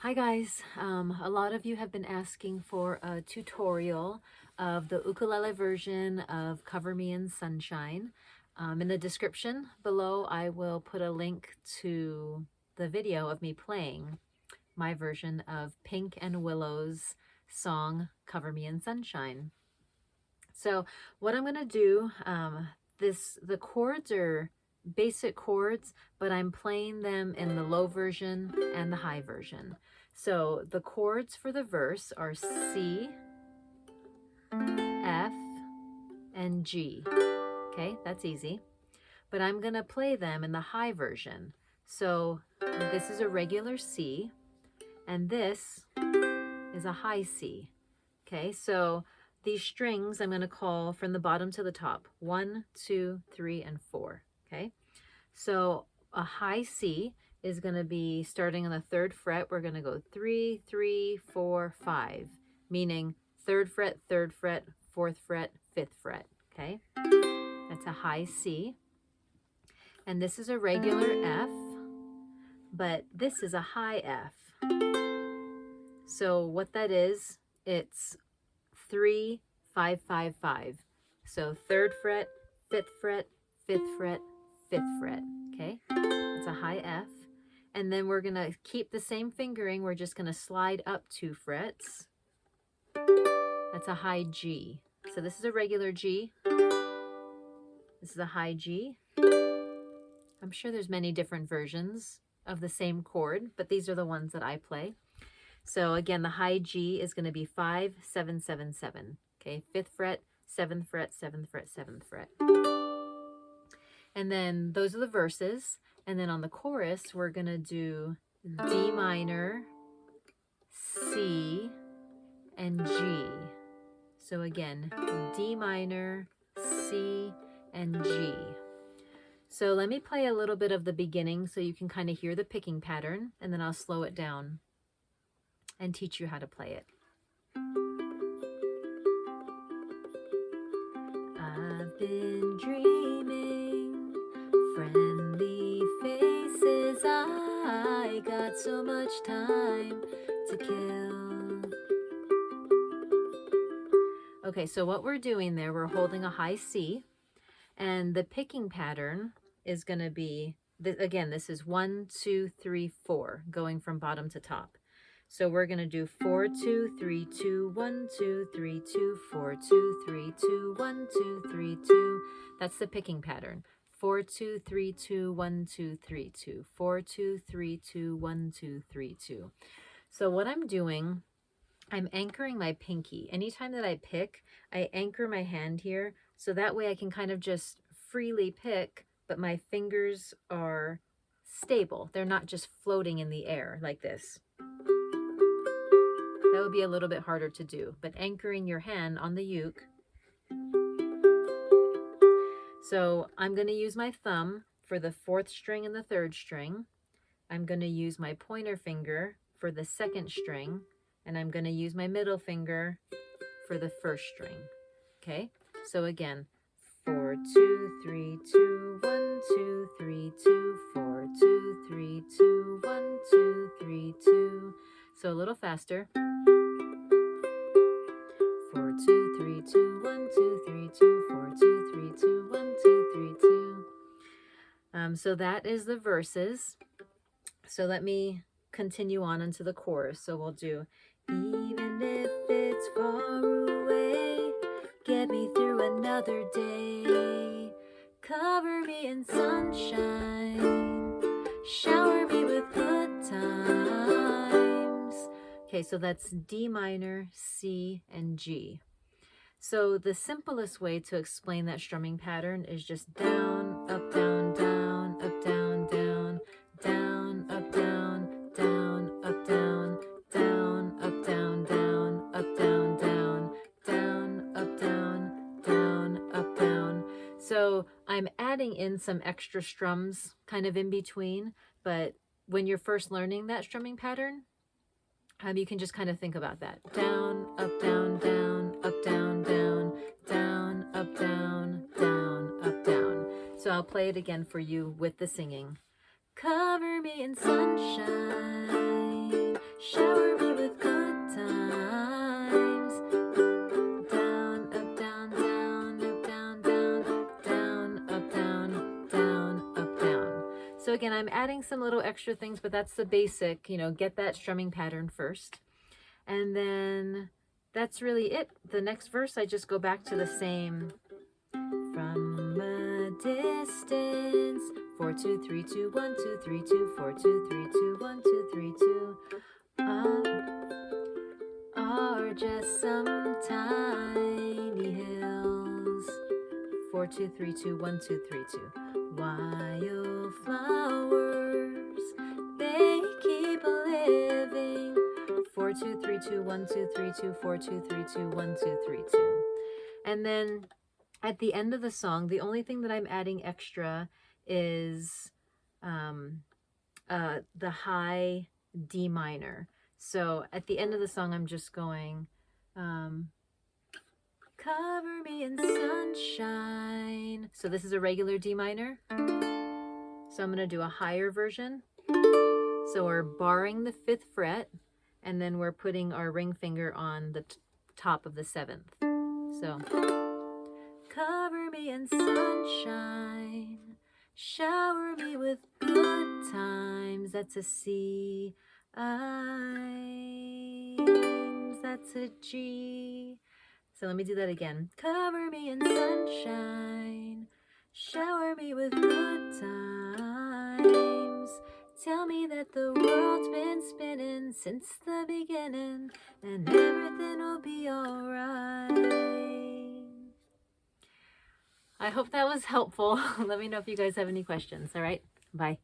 Hi guys, a lot of you have been asking for a tutorial of the ukulele version of Cover Me in Sunshine. In the description below, I will put a link to the video of me playing my version of Pink and Willow's song Cover Me in Sunshine. So what I'm going to do, the chords are basic chords, but I'm playing them in the low version and the high version. So the chords for the verse are C, F, and G. Okay, that's easy. But I'm going to play them in the high version. So this is a regular C, and this is a high C. Okay, so these strings I'm going to call from the bottom to the top. 1, 2, 3, and 4. Okay, so a high C is going to be starting on the 3rd fret. We're going to go 3, 3, 4, 5, meaning 3rd fret, 3rd fret, 4th fret, 5th fret. Okay, that's a high C. And this is a regular F, but this is a high F. So what that is, it's 3, 5, 5, 5. So 3rd fret, 5th fret, 5th fret, 5th fret. Okay, that's a high F. And then we're going to keep the same fingering. We're just going to slide up 2 frets. That's a high G. So this is a regular G. This is a high G. I'm sure there's many different versions of the same chord, but these are the ones that I play. So again, the high G is going to be 5, 7, 7, 7. Okay, 5th fret, 7th fret, 7th fret, 7th fret. And then those are the verses. And then on the chorus, we're going to do D minor, C, and G. So again, D minor, C, and G. So let me play a little bit of the beginning so you can kind of hear the picking pattern, and then I'll slow it down and teach you how to play it. I've been dreaming, friendly faces, I got so much time to kill. Okay, so what we're doing there, we're holding a high C, and the picking pattern is going to be, again, this is 1, 2, 3, 4, going from bottom to top. So we're going to do 4, 2, 3, 2, 1, 2, 3, 2, 4, 2, 3, 2, 1, 2, 3, 2. That's the picking pattern. 4, 2, 3, 2, 1, 2, 3, 2. 4, 2, 3, 2, 1, 2, 3, 2. So what I'm doing, I'm anchoring my pinky. Anytime that I pick, I anchor my hand here, so that way I can kind of just freely pick, but my fingers are stable. They're not just floating in the air like this. That would be a little bit harder to do, but anchoring your hand on the uke. So I'm going to use my thumb for the 4th string and the 3rd string. I'm going to use my pointer finger for the 2nd string, and I'm going to use my middle finger for the 1st string. Okay, so again, 4, 2, 3, 2, 1, 2, 3, 2, 4, 2, 3, 2, 1, 2, 3, 2. So a little faster. 4, 2, 3, 2, 1, 2, 3, 2, 4, 2, 3, 2, 1, 2, 3, 2. So that is the verses. So let me continue on into the chorus. So we'll do, even if it's far away, get me through another day. Cover me in sunshine, shower me with good times. Okay, so that's D minor, C, and G. So the simplest way to explain that strumming pattern is just down, up, down, down, up, down, down, down, up, down, down, up, down, down, up, down, down, up, down, down, down, up, down, down, up, down. So I'm adding in some extra strums kind of in between, but when you're first learning that strumming pattern, you can just kind of think about that. Down, up, down, down, up, down, down, down, up, down, down, up, down. So I'll play it again for you with the singing. Cover me in sunshine, again, I'm adding some little extra things, but that's the basic, you know, get that strumming pattern first. And then that's really it. The next verse, I just go back to the same. From a distance, 4 2 3 2 1 2 3 2 4 2 3 2 1 2 3 2 are just some tiny hills. 4 2 3 2 1 2 3 2 wildflowers, they keep living. 4 2 3 2 1 2 3 2 4 2 3 2 1 2 3 2. And then at the end of the song, the only thing that I'm adding extra is the high D minor. So at the end of the song, I'm just going, cover me in sunshine. So this is a regular D minor. So I'm going to do a higher version. So we're barring the 5th fret, and then we're putting our ring finger on the top of the 7th. So, cover me in sunshine, shower me with good times. That's a C. That's a G. So let me do that again. Cover me in sunshine, shower me with good times. Tell me that the world's been spinning since the beginning, and everything will be alright. I hope that was helpful. Let me know if you guys have any questions. All right, bye.